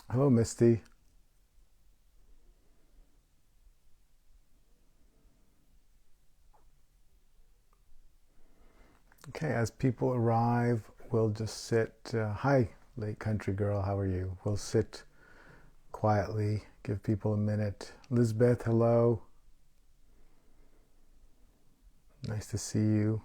Hello, Misty. Okay, as people arrive, we'll just sit. Hi, late country girl, how are you? We'll sit quietly, give people a minute. Lisbeth, hello. Nice to see you.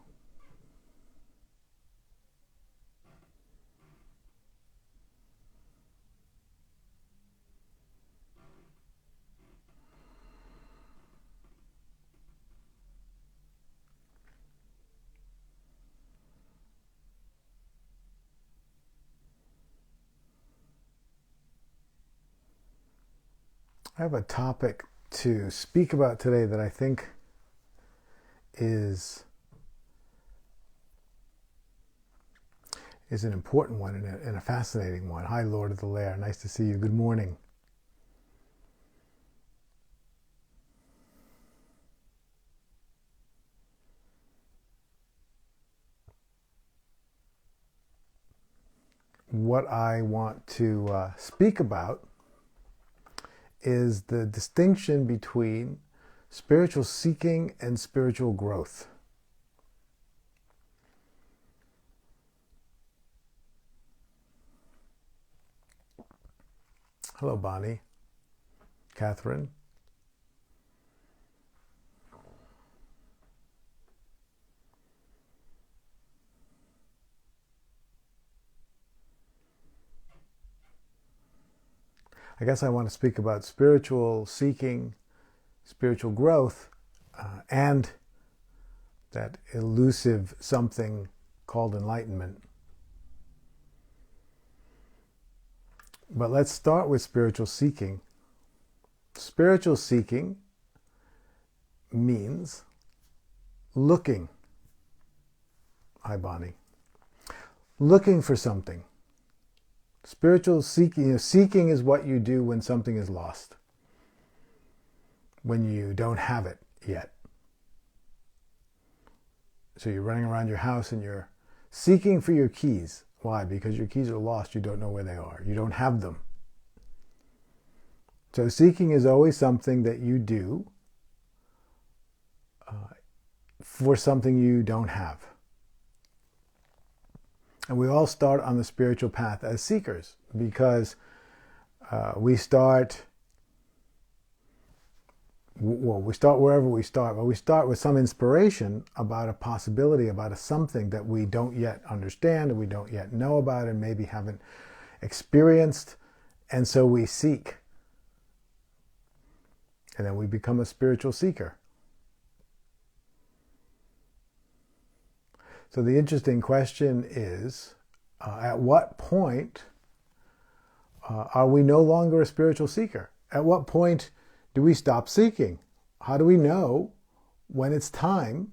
I have a topic to speak about today that I think is is an important one and a fascinating one. Hi, Lord of the Lair. Nice to see you. Good morning. What I want to speak about is the distinction between spiritual seeking and spiritual growth. Hello, Bonnie. Catherine. I guess I want to speak about spiritual seeking, spiritual growth, and that elusive something called enlightenment. But let's start with spiritual seeking. Spiritual seeking means looking. Hi, Bonnie. Looking for something. Spiritual seeking, seeking is what you do when something is lost, when you don't have it yet. So you're running around your house and you're seeking for your keys. Why? Because your keys are lost. You don't know where they are. You don't have them. So seeking is always something that you do for something you don't have. And we all start on the spiritual path as seekers because we start wherever we start, but we start with some inspiration about a possibility, about a something that we don't yet understand and we don't yet know about and maybe haven't experienced. And so we seek. And then we become a spiritual seeker. So the interesting question is, at what point are we no longer a spiritual seeker? At what point do we stop seeking? How do we know when it's time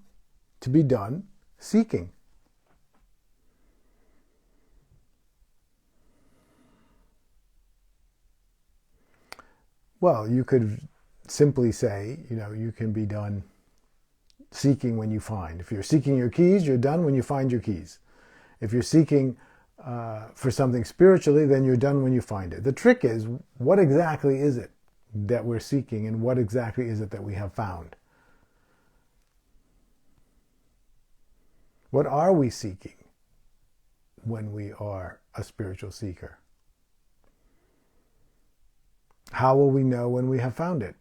to be done seeking? Well, you could simply say, you can be done seeking when you find. If you're seeking your keys, you're done when you find your keys. If you're seeking for something spiritually, then you're done when you find it. The trick is, what exactly is it that we're seeking and what exactly is it that we have found? What are we seeking when we are a spiritual seeker? How will we know when we have found it?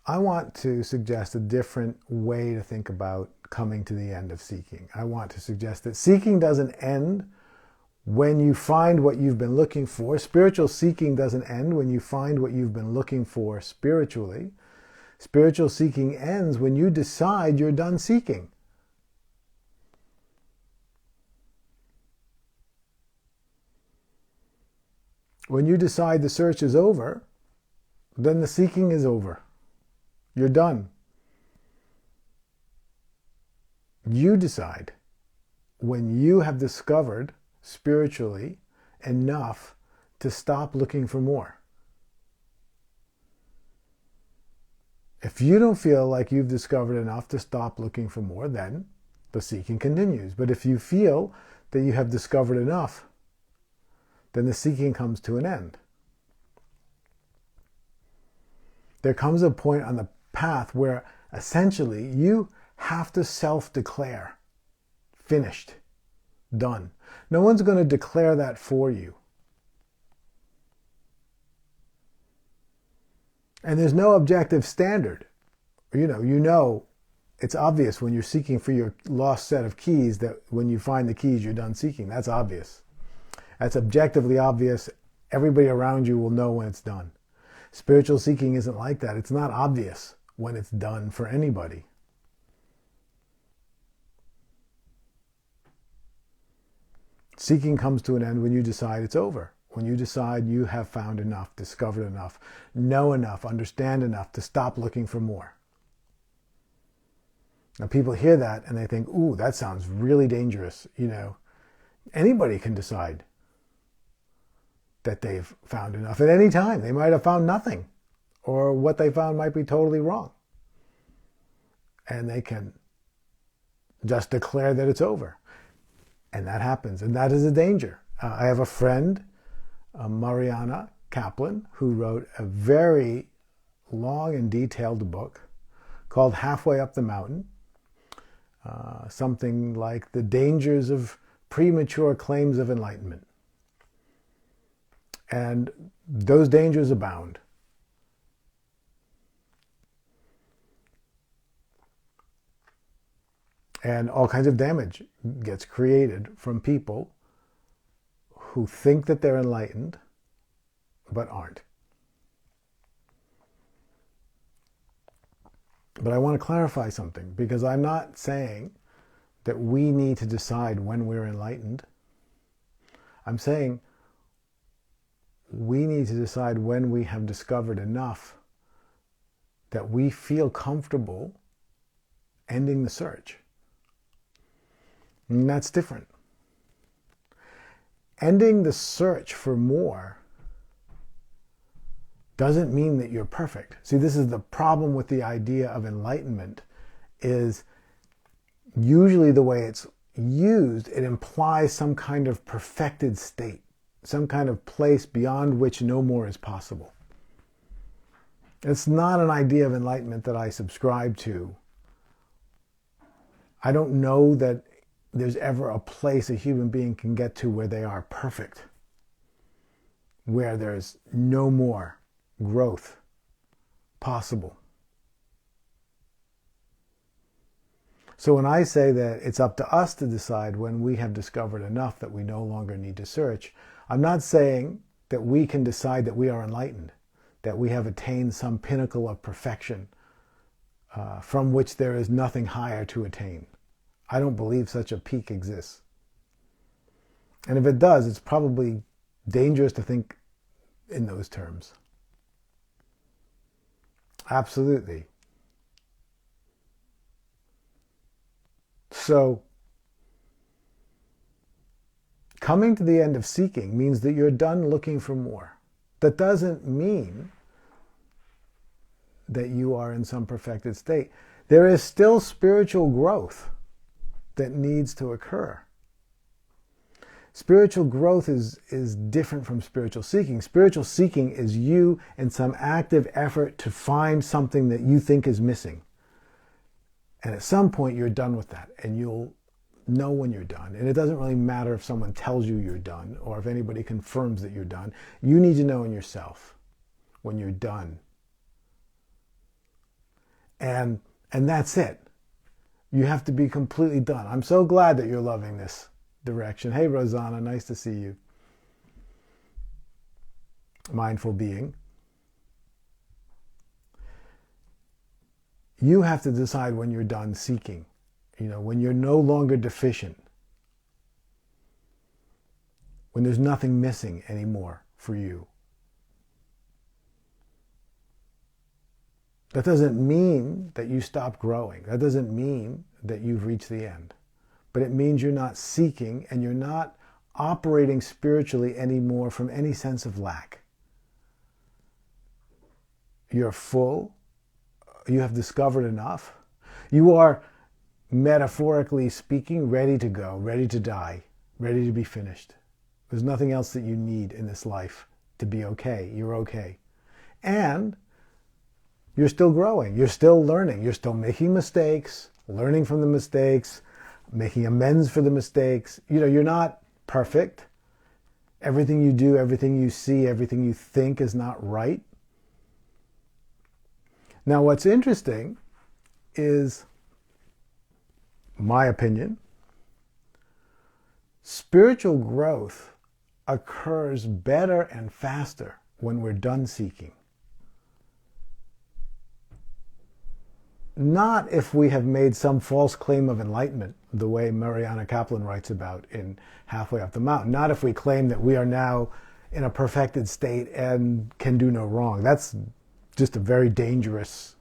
I want to suggest a different way to think about coming to the end of seeking. I want to suggest that seeking doesn't end when you find what you've been looking for. Spiritual seeking doesn't end when you find what you've been looking for spiritually. Spiritual seeking ends when you decide you're done seeking. When you decide the search is over, then the seeking is over. You're done. You decide when you have discovered spiritually enough to stop looking for more. If you don't feel like you've discovered enough to stop looking for more, then the seeking continues. But if you feel that you have discovered enough, then the seeking comes to an end. There comes a point on the path where essentially you have to self-declare, finished, done. No one's going to declare that for you. And there's no objective standard. You know, it's obvious when you're seeking for your lost set of keys that when you find the keys, you're done seeking. That's obvious. That's objectively obvious. Everybody around you will know when it's done. Spiritual seeking isn't like that. It's not obvious when it's done for anybody. Seeking comes to an end when you decide it's over. When you decide you have found enough, discovered enough, know enough, understand enough to stop looking for more. Now people hear that and they think, ooh, that sounds really dangerous. Anybody can decide that they've found enough at any time. They might have found nothing, or what they found might be totally wrong. And they can just declare that it's over. And that happens, and that is a danger. I have a friend, Mariana Kaplan, who wrote a very long and detailed book called Halfway Up the Mountain. Something like The Dangers of Premature Claims of Enlightenment. And those dangers abound. And all kinds of damage gets created from people who think that they're enlightened, but aren't. But I want to clarify something, because I'm not saying that we need to decide when we're enlightened. I'm saying we need to decide when we have discovered enough that we feel comfortable ending the search. And that's different. Ending the search for more doesn't mean that you're perfect. See, this is the problem with the idea of enlightenment, is usually the way it's used, it implies some kind of perfected state, some kind of place beyond which no more is possible. It's not an idea of enlightenment that I subscribe to. I don't know that there's ever a place a human being can get to where they are perfect, where there's no more growth possible. So when I say that it's up to us to decide when we have discovered enough that we no longer need to search, I'm not saying that we can decide that we are enlightened, that we have attained some pinnacle of perfection from which there is nothing higher to attain. I don't believe such a peak exists. And if it does, it's probably dangerous to think in those terms. Absolutely. So, coming to the end of seeking means that you're done looking for more. That doesn't mean that you are in some perfected state. There is still spiritual growth that needs to occur. Spiritual growth is different from spiritual seeking. Spiritual seeking is you in some active effort to find something that you think is missing. And at some point you're done with that, and you'll know when you're done. And it doesn't really matter if someone tells you you're done or if anybody confirms that you're done. You need to know in yourself when you're done. And that's it. You have to be completely done. I'm so glad that you're loving this direction. Hey, Rosanna, nice to see you. Mindful being. You have to decide when you're done seeking. When you're no longer deficient. When there's nothing missing anymore for you. That doesn't mean that you stop growing. That doesn't mean that you've reached the end. But it means you're not seeking and you're not operating spiritually anymore from any sense of lack. You're full. You have discovered enough. You are metaphorically speaking, ready to go, ready to die, ready to be finished. There's nothing else that you need in this life to be okay. You're okay. And you're still growing. You're still learning. You're still making mistakes, learning from the mistakes, making amends for the mistakes. You're not perfect. Everything you do, everything you see, everything you think is not right. Now, what's interesting is, my opinion, spiritual growth occurs better and faster when we're done seeking. Not if we have made some false claim of enlightenment, the way Mariana Kaplan writes about in Halfway Up the Mountain. Not if we claim that we are now in a perfected state and can do no wrong. That's just a very dangerous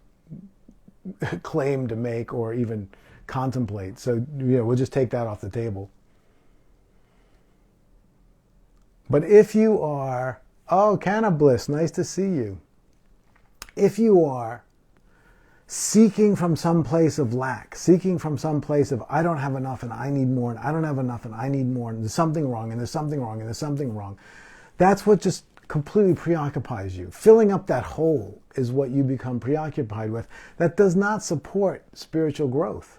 claim to make or even contemplate. So, we'll just take that off the table. But if you are, Canna Bliss, nice to see you. If you are seeking from some place of lack, seeking from some place of I don't have enough and I need more, and I don't have enough and I need more, and there's something wrong and there's something wrong and there's something wrong, that's what just completely preoccupies you. Filling up that hole is what you become preoccupied with. That does not support spiritual growth.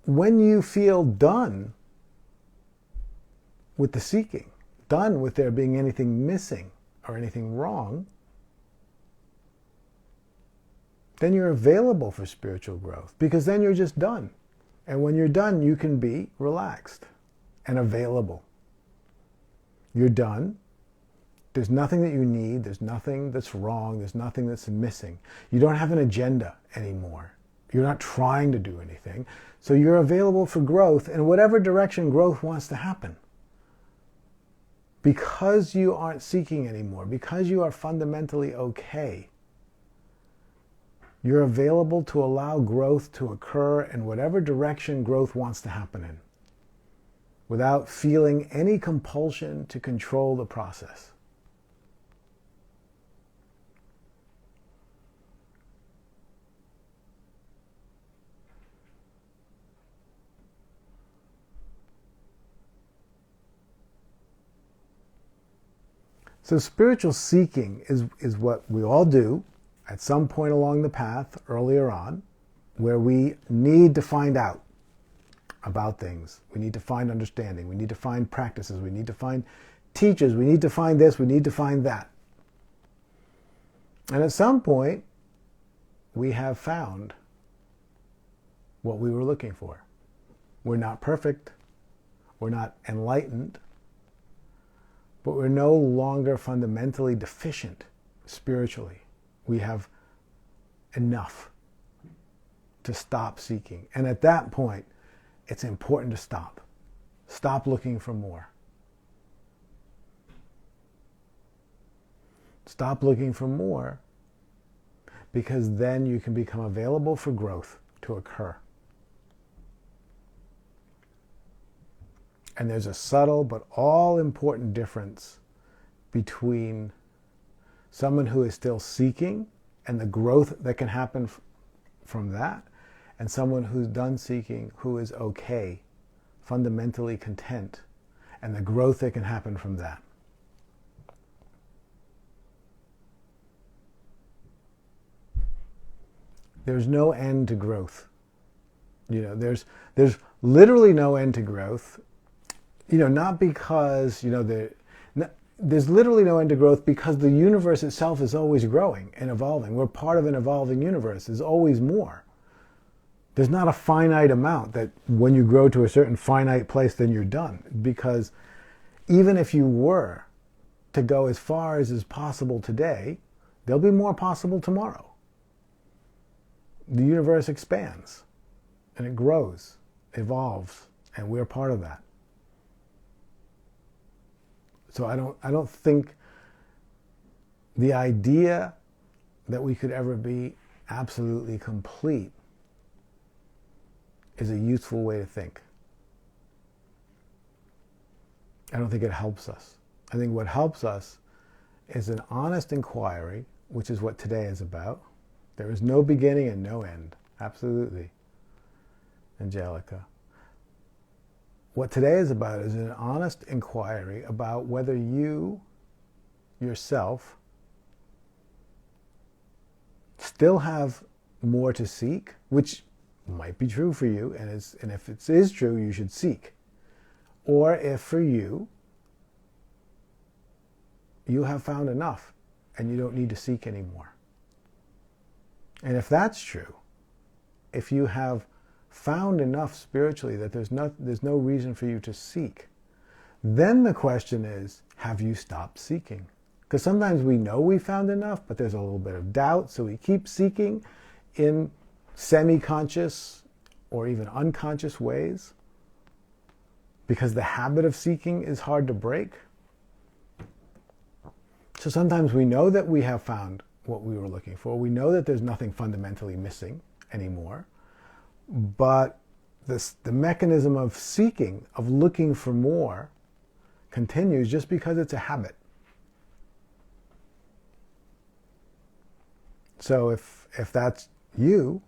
When you feel done with the seeking, done with there being anything missing or anything wrong, then you're available for spiritual growth, because then you're just done. And when you're done, you can be relaxed and available. You're done. There's nothing that you need. There's nothing that's wrong. There's nothing that's missing. You don't have an agenda anymore. You're not trying to do anything. So you're available for growth in whatever direction growth wants to happen. Because you aren't seeking anymore, because you are fundamentally okay, you're available to allow growth to occur in whatever direction growth wants to happen in, without feeling any compulsion to control the process. So spiritual seeking is what we all do at some point along the path earlier on, where we need to find out about things. We need to find understanding. We need to find practices. We need to find teachers. We need to find this. We need to find that. And at some point, we have found what we were looking for. We're not perfect. We're not enlightened. But we're no longer fundamentally deficient spiritually. We have enough to stop seeking. And at that point, it's important to stop. Stop looking for more. Stop looking for more, because then you can become available for growth to occur. And there's a subtle but all-important difference between someone who is still seeking and the growth that can happen from that, and someone who's done seeking, who is okay, fundamentally content, and the growth that can happen from that. There's no end to growth. There's literally no end to growth. Not because, there's literally no end to growth, because the universe itself is always growing and evolving. We're part of an evolving universe. There's always more. There's not a finite amount that when you grow to a certain finite place, then you're done. Because even if you were to go as far as is possible today, there'll be more possible tomorrow. The universe expands and it grows, evolves, and we're part of that. So I don't think the idea that we could ever be absolutely complete is a useful way to think. I don't think it helps us. I think what helps us is an honest inquiry which is what today is about. There is no beginning and no end. Absolutely, Angelica. What today is about is an honest inquiry about whether you yourself still have more to seek, which might be true for you, and if it is true, you should seek. Or if for you, you have found enough and you don't need to seek anymore. And if that's true, if you have found enough spiritually that there's no reason for you to seek, then the question is, have you stopped seeking? Because sometimes we know we found enough, but there's a little bit of doubt, so we keep seeking in semi-conscious or even unconscious ways because the habit of seeking is hard to break. So sometimes we know that we have found what we were looking for. We know that there's nothing fundamentally missing anymore, but the mechanism of seeking, of looking for more, continues just because it's a habit. So if that's you,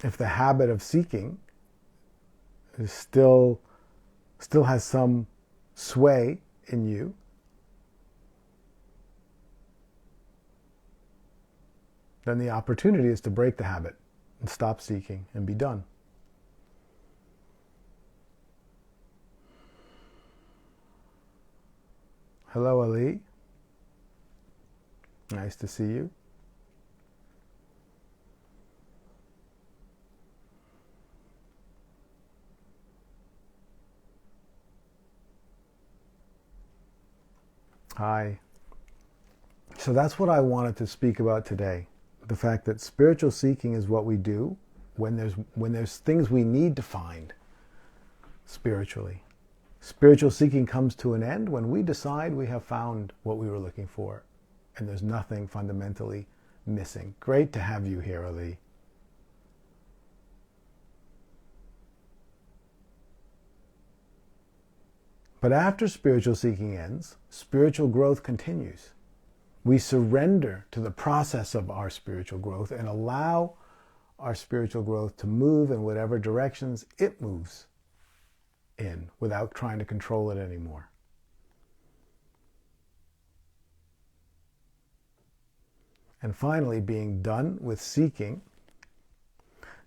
if the habit of seeking is still has some sway in you, then the opportunity is to break the habit and stop seeking and be done. Hello, Ali. Nice to see you. Hi. So that's what I wanted to speak about today. The fact that spiritual seeking is what we do when there's things we need to find spiritually. Spiritual seeking comes to an end when we decide we have found what we were looking for and there's nothing fundamentally missing. Great to have you here, Ali. But after spiritual seeking ends, spiritual growth continues. We surrender to the process of our spiritual growth and allow our spiritual growth to move in whatever directions it moves in without trying to control it anymore. And finally, being done with seeking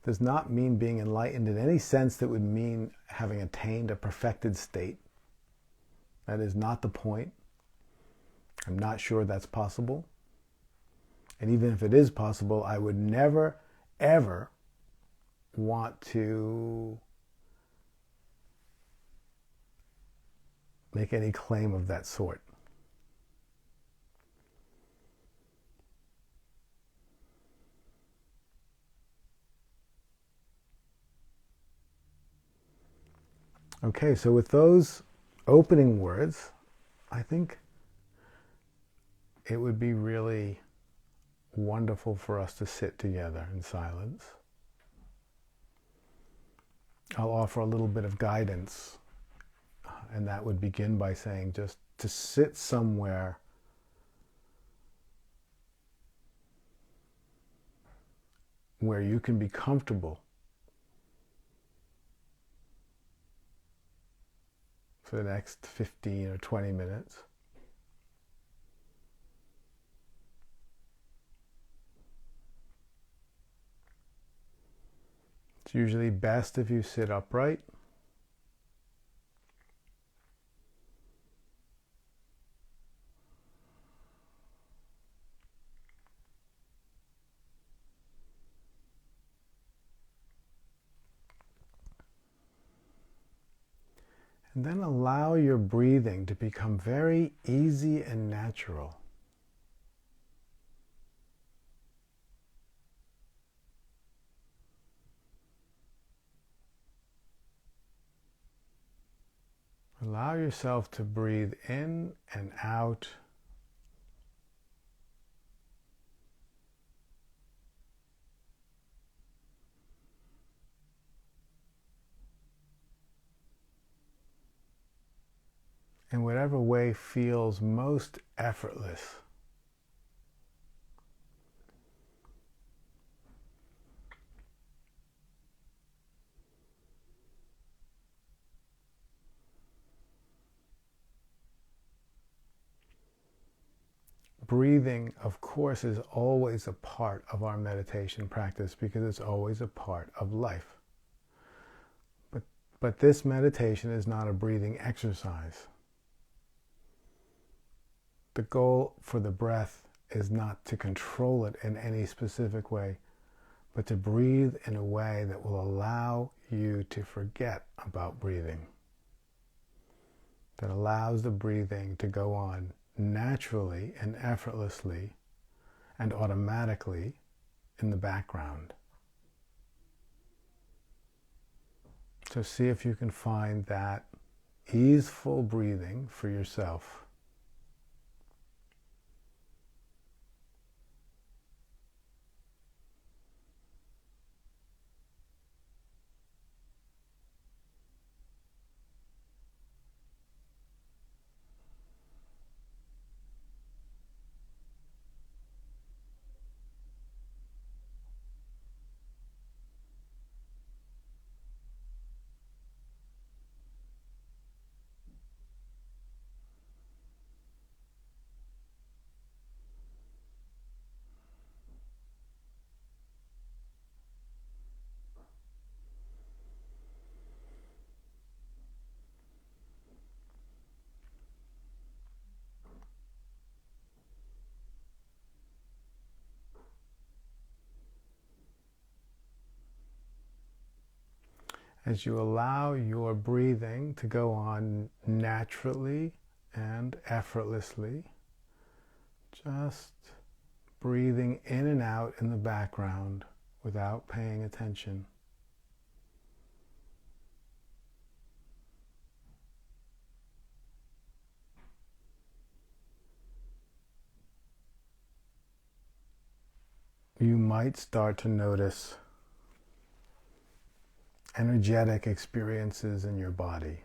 does not mean being enlightened in any sense that would mean having attained a perfected state. That is not the point. I'm not sure that's possible. And even if it is possible, I would never, ever want to make any claim of that sort. Okay, so with those opening words, I think it would be really wonderful for us to sit together in silence. I'll offer a little bit of guidance, and that would begin by saying just to sit somewhere where you can be comfortable for the next 15 or 20 minutes. It's usually best if you sit upright. And then allow your breathing to become very easy and natural. Allow yourself to breathe in and out in whatever way feels most effortless. Breathing, of course, is always a part of our meditation practice because it's always a part of life. But this meditation is not a breathing exercise. The goal for the breath is not to control it in any specific way, but to breathe in a way that will allow you to forget about breathing. That allows the breathing to go on naturally and effortlessly and automatically in the background. So see if you can find that easeful breathing for yourself. As you allow your breathing to go on naturally and effortlessly, just breathing in and out in the background without paying attention. You might start to notice energetic experiences in your body.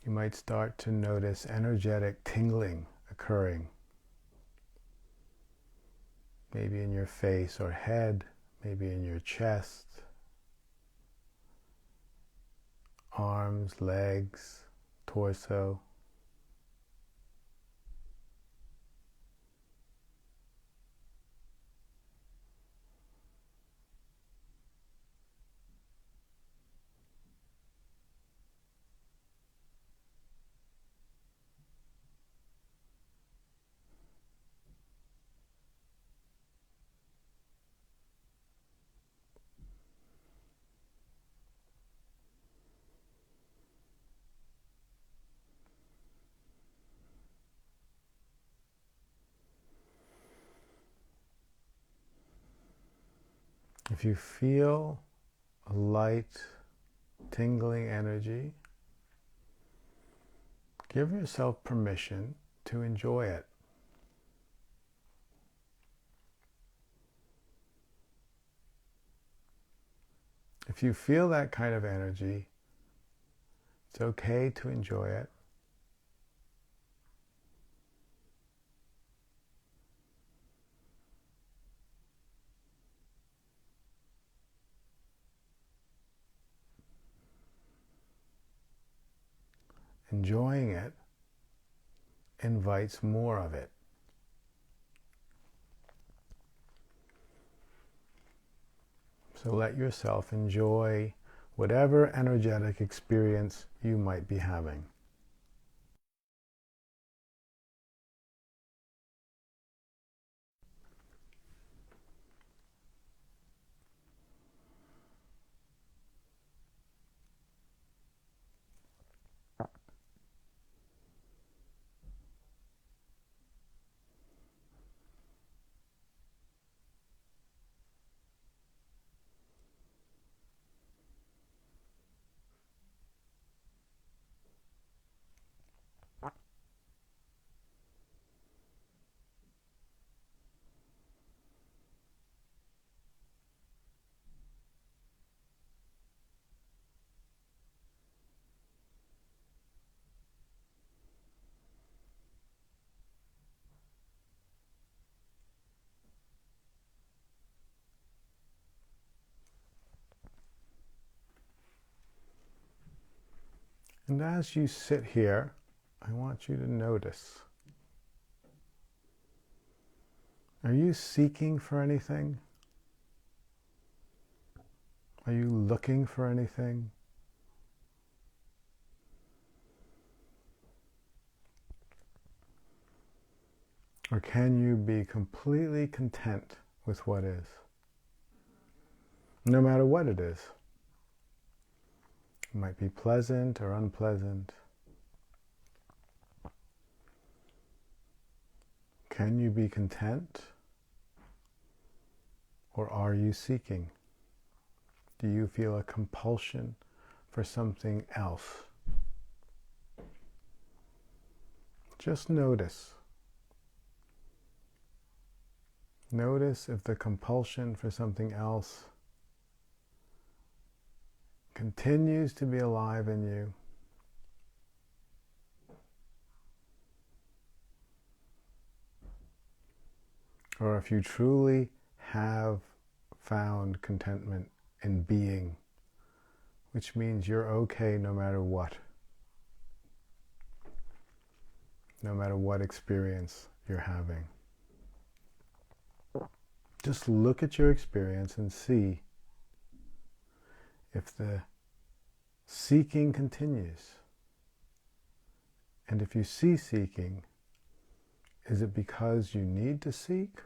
You might start to notice energetic tingling occurring, maybe in your face or head, maybe in your chest, arms, legs, torso. If you feel a light, tingling energy, give yourself permission to enjoy it. If you feel that kind of energy, it's okay to enjoy it. Enjoying it invites more of it. So let yourself enjoy whatever energetic experience you might be having. And as you sit here, I want you to notice. Are you seeking for anything? Are you looking for anything? Or can you be completely content with what is? No matter what it is. It might be pleasant or unpleasant. Can you be content? Or are you seeking? Do you feel a compulsion for something else? Just notice. Notice if the compulsion for something else continues to be alive in you. Or if you truly have found contentment in being, which means you're okay no matter what. No matter what experience you're having. Just look at your experience and see if the seeking continues. And if you see seeking, is it because you need to seek,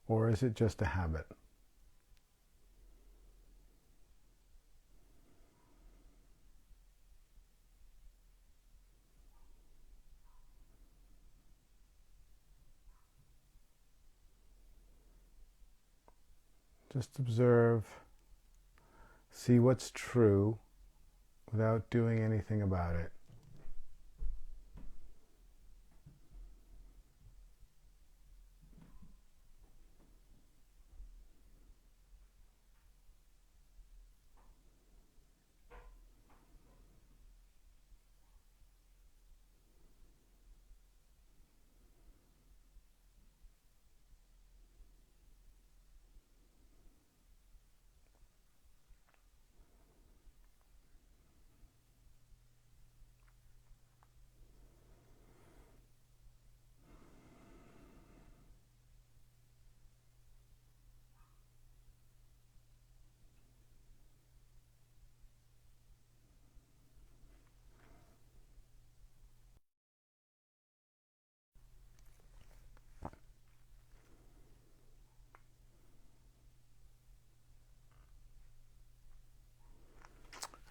or is it just a habit? Just observe, see what's true without doing anything about it.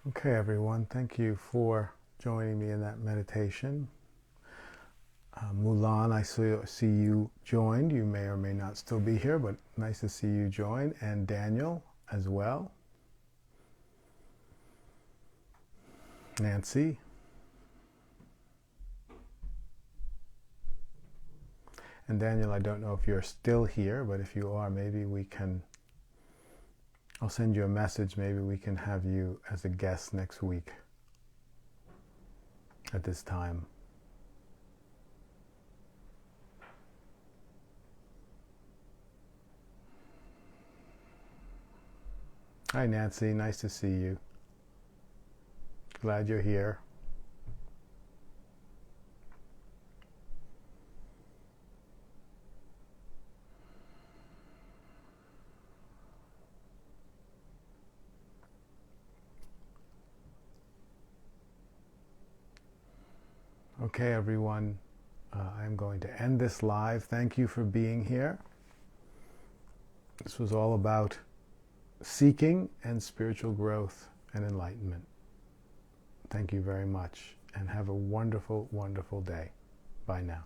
Okay, everyone, thank you for joining me in that meditation. Mulan, I see you joined. You may or may not still be here, but nice to see you join. And Daniel as well. Nancy. And Daniel, I don't know if you're still here, but if you are, maybe we can, I'll send you a message. Maybe we can have you as a guest next week at this time. Hi, Nancy. Nice to see you. Glad you're here. Okay, everyone. I'm going to end this live. Thank you for being here. This was all about seeking and spiritual growth and enlightenment. Thank you very much, and have a wonderful, wonderful day. Bye now.